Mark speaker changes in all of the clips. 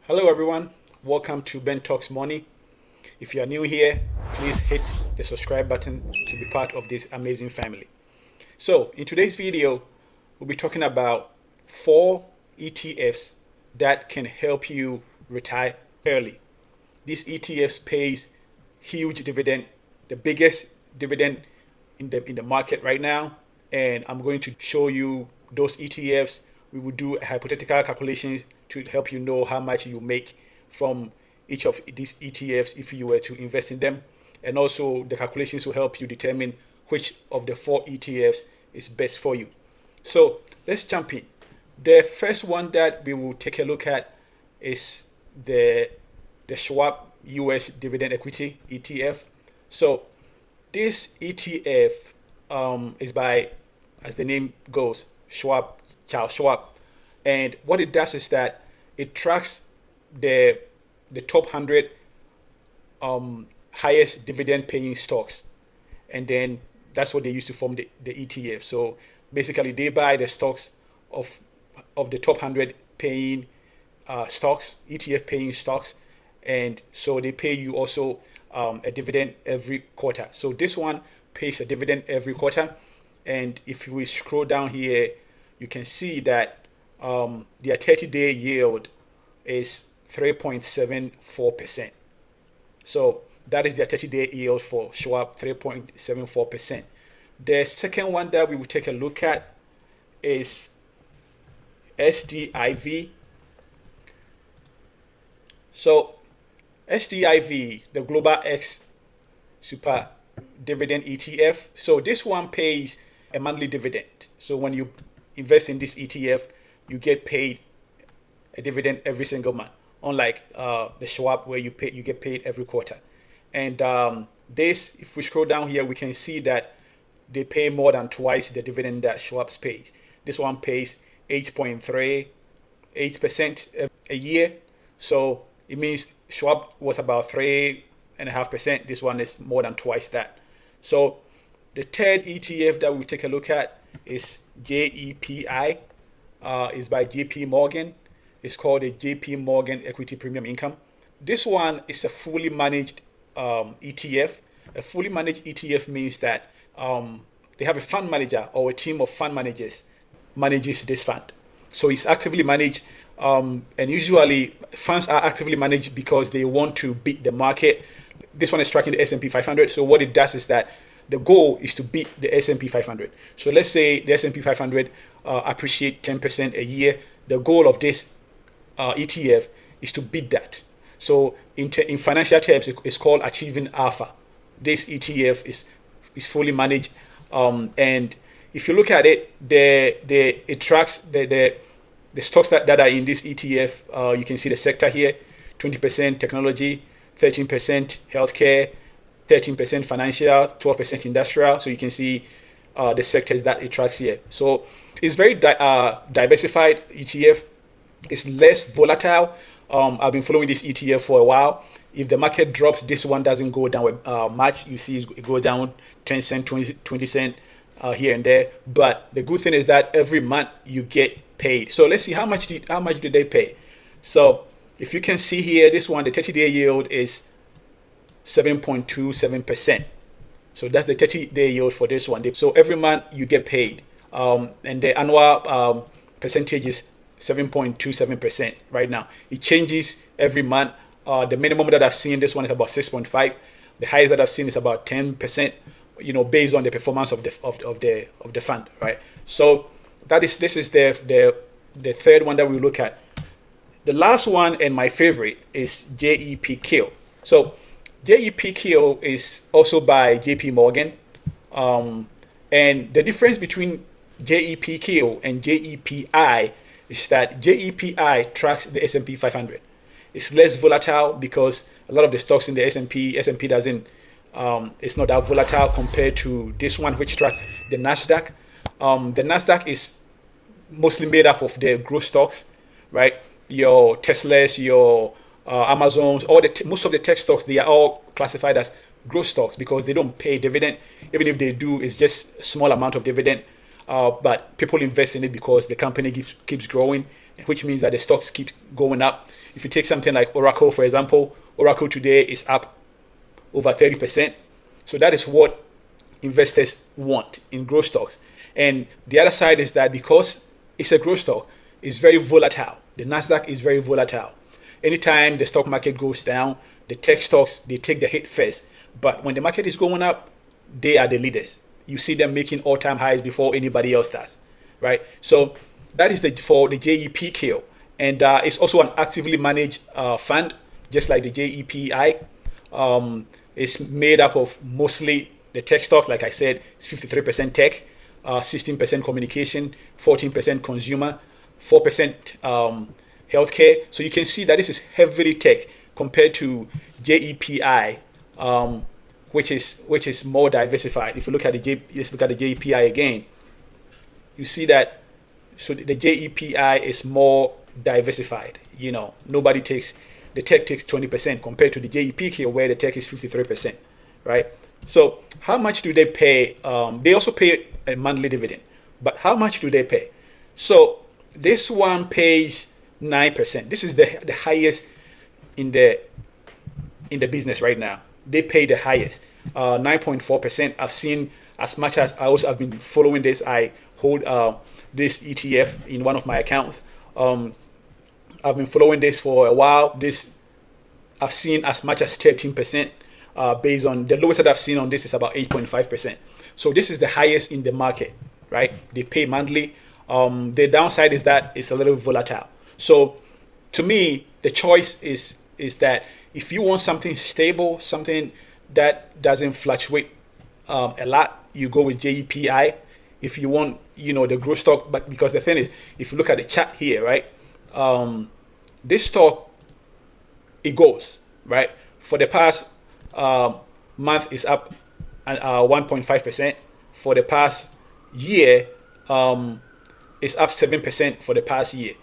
Speaker 1: Hello everyone, welcome to Ben Talks Money. If you are new here, please hit the subscribe button to be part of this amazing family. So in today's video, we'll be talking about 4 ETFs that can help you retire early. These ETFs pays huge dividend, the biggest dividend in the market right now, and I'm going to show you those ETFs. We will do hypothetical calculations to help you know how much you make from each of these ETFs if you were to invest in them. And also the calculations will help you determine which of the 4 ETFs is best for you. So let's jump in. The first one that we will take a look at is the Schwab US Dividend Equity ETF. So this ETF is by, as the name goes, Charles Schwab. And what it does is that it tracks the top 100 highest dividend paying stocks. And then that's what they use to form the ETF. So basically they buy the stocks of the top 100 paying stocks, ETF paying stocks. And so they pay you also a dividend every quarter. So this one pays a dividend every quarter. And if we scroll down here, you can see that their 30-day yield is 3.74%. So that is their 30-day yield for Schwab, 3.74%. The second one that we will take a look at is SDIV. So SDIV, the Global X Super Dividend ETF. So this one pays a monthly dividend. So when you invest in this ETF, you get paid a dividend every single month, unlike the Schwab where you get paid every quarter. And this, if we scroll down here, we can see that they pay more than twice the dividend that Schwab's pays. This one pays 8.38% a year. So it means Schwab was about 3.5%. This one is more than twice that. So the third ETF that we'll take a look at is JEPI. Is by JP Morgan. It's called the JP Morgan Equity Premium Income. This one is a fully managed ETF. A fully managed ETF means that they have a fund manager or a team of fund managers manages this fund. So it's actively managed, and usually funds are actively managed because they want to beat the market. This one is tracking the S&P 500. So what it does is that the goal is to beat the S&P 500. So let's say the S&P 500 appreciate 10% a year. The goal of this ETF is to beat that. So in financial terms, it's called achieving alpha. This ETF is fully managed, and if you look at it, it tracks the stocks that are in this ETF. You can see the sector here: 20% technology, 13% healthcare, 13% financial, 12% industrial. So you can see the sectors that it tracks here. So it's very diversified ETF. It's less volatile. I've been following this ETF for a while. If the market drops, this one doesn't go down much. You see it go down 10 cent, 20 cent here and there. But the good thing is that every month you get paid. So let's see how much did they pay. So if you can see here, this one, the 30-day yield is 7.27%. So that's the 30-day yield for this one. So every month you get paid, and the annual percentage is 7.27% right now. It changes every month. The minimum that I've seen, this one is about 6.5. The highest that I've seen is about 10%. Based on the performance of the fund, right? So this is the third one that we look at. The last one and my favorite is JEPQ. So JEPQ is also by JP Morgan, and the difference between JEPQ and JEPI is that JEPI tracks the S&P 500. It's less volatile because a lot of the stocks in the S&P doesn't. It's not that volatile compared to this one, which tracks the Nasdaq. The Nasdaq is mostly made up of the growth stocks, right? Your Teslas, your Amazons, most of the tech stocks, they are all classified as growth stocks because they don't pay dividend. Even if they do, it's just a small amount of dividend. But people invest in it because the company keeps growing which means that the stocks keep going up. If you take something like Oracle, for example, Oracle today is up over 30%. So that is what investors want in growth stocks. And the other side is that because it's a growth stock, it's very volatile. The Nasdaq is very volatile. Anytime the stock market goes down, the tech stocks, they take the hit first. But when the market is going up, they are the leaders. You see them making all-time highs before anybody else does, right? So that is for the JEPQ. And it's also an actively managed fund, just like the JEPI. It's made up of mostly the tech stocks. Like I said, it's 53% tech, 16% communication, 14% consumer, 4% healthcare. So you can see that this is heavily tech compared to JEPI, which is more diversified. If you look at let's look at the JEPI again. You see that the JEPI is more diversified. Nobody takes the tech takes 20% compared to the JEPQ where the tech is 53%, right? So how much do they pay? They also pay a monthly dividend, but how much do they pay? So this one pays 9%. This is the highest in the business right now. They pay the highest, 9.4%. I've seen as much as I've been following this. I hold this ETF in one of my accounts. I've been following this for a while. I've seen as much as 13%. Based on the lowest that I've seen on this is about 8.5%. So this is the highest in the market, right? They pay monthly. The downside is that it's a little volatile. So to me, the choice is that if you want something stable, something that doesn't fluctuate a lot, you go with JEPI. If you want, the growth stock, but because the thing is, if you look at the chart here, right, this stock, it goes, right? For the past month is up 1.5%. For the past year, it's up 7% for the past year.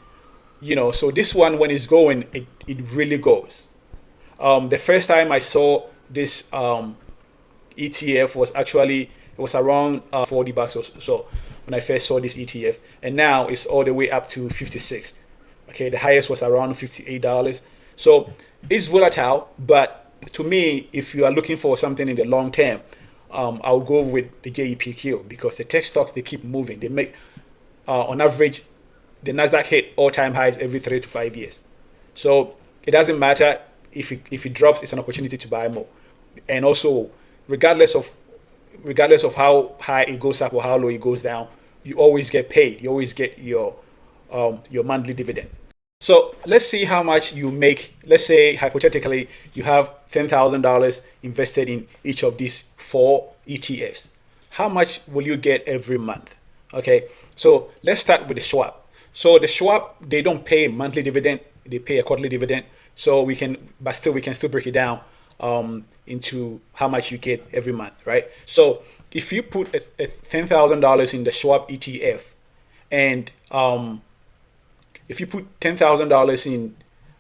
Speaker 1: So this one, when it's going, it really goes. The first time I saw this ETF was around $40 or so when I first saw this ETF, and now it's all the way up to 56. Okay, the highest was around $58. So it's volatile, but to me, if you are looking for something in the long term, I'll go with the JEPQ because the tech stocks, they keep moving. They make, on average, the Nasdaq hit all-time highs every 3 to 5 years. So it doesn't matter if it drops, it's an opportunity to buy more. And also, regardless of how high it goes up or how low it goes down, you always get paid. You always get your monthly dividend. So let's see how much you make. Let's say hypothetically you have $10,000 invested in each of these 4 ETFs. How much will you get every month? Okay, so let's start with the Schwab. So the Schwab, they don't pay monthly dividend; they pay a quarterly dividend. So we can still break it down into how much you get every month, right? So if you put a $10,000 in the Schwab ETF, and if you put $10,000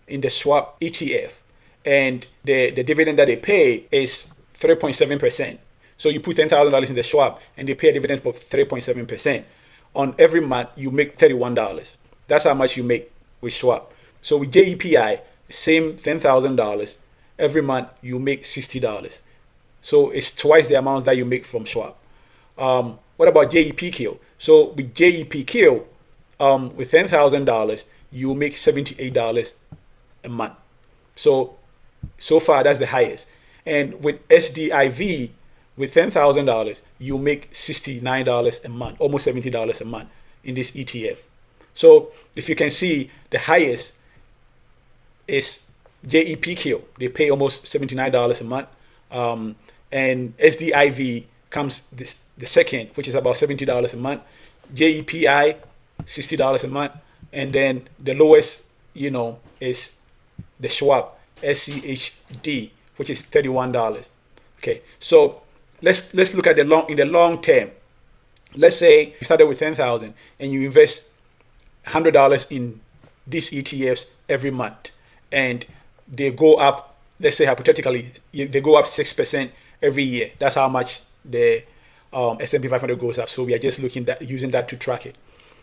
Speaker 1: in the Schwab ETF, and the dividend that they pay is 3.7%. So you put $10,000 in the Schwab, and they pay a dividend of 3.7%. On every month, you make $31. That's how much you make with Schwab. So with JEPI, same $10,000. Every month, you make $60. So it's twice the amount that you make from Schwab. What about JEPQ? So with JEPQ, with $10,000, you make $78 a month. So far, that's the highest. And with SDIV, with $10,000, you make $69 a month, almost $70 a month in this ETF. So if you can see, the highest is JEPQ. They pay almost $79 a month. And SDIV comes the second, which is about $70 a month. JEPI, $60 a month, and then the lowest, is the Schwab SCHD, which is $31. Okay, so let's look at in the long term. Let's say you started with 10,000 and you invest $100 in these ETFs every month, and they go up. Let's say hypothetically, they go up 6% every year. That's how much the S&P 500 goes up. So we are just using that to track it.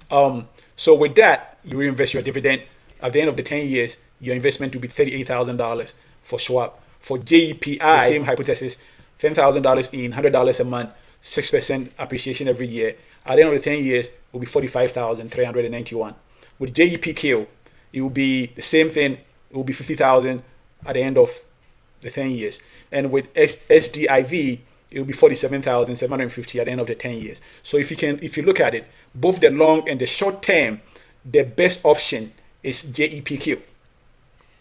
Speaker 1: So with that, you reinvest your dividend. At the end of the 10 years, your investment will be $38,000 for Schwab. For JEPI, the same hypothesis, $10,000 in, $100 a month, 6% appreciation every year. At the end of the 10 years, it will be $45,391. With JEPQ, it will be the same thing. It will be $50,000 at the end of the 10 years. And with SDIV, it will be $47,750 at the end of the 10 years. So if you look at it, both the long and the short term, the best option is JEPQ,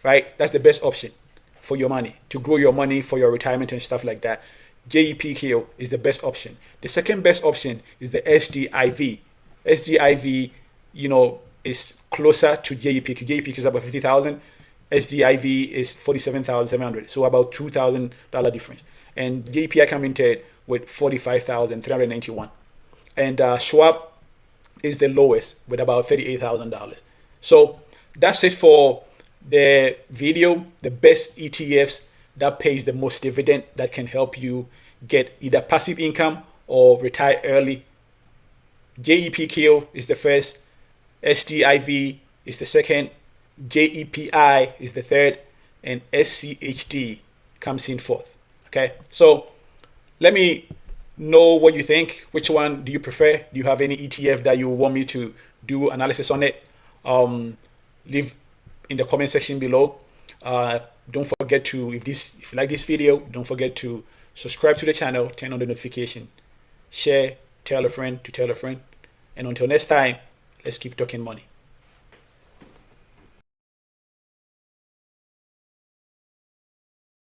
Speaker 1: right? That's the best option for your money, to grow your money for your retirement and stuff like that. JEPQ is the best option. The second best option is the SDIV. SDIV, is closer to JEPQ. JEPQ is about 50,000. SDIV is 47,700. So about $2,000 difference. And JEPI came into with 45,391. And Schwab is the lowest with about $38,000. So that's it for the video. The best ETFs that pays the most dividend, that can help you get either passive income or retire early. JEPQ is the first, SDIV is the second, JEPI is the third, and SCHD comes in fourth. Okay, so let me know what you think. Which one do you prefer? Do you have any ETF that you want me to do analysis on it? Leave in the comment section below. Don't forget to, if you like this video, don't forget to subscribe to the channel, turn on the notification, share, tell a friend to tell a friend. And until next time, let's keep talking money.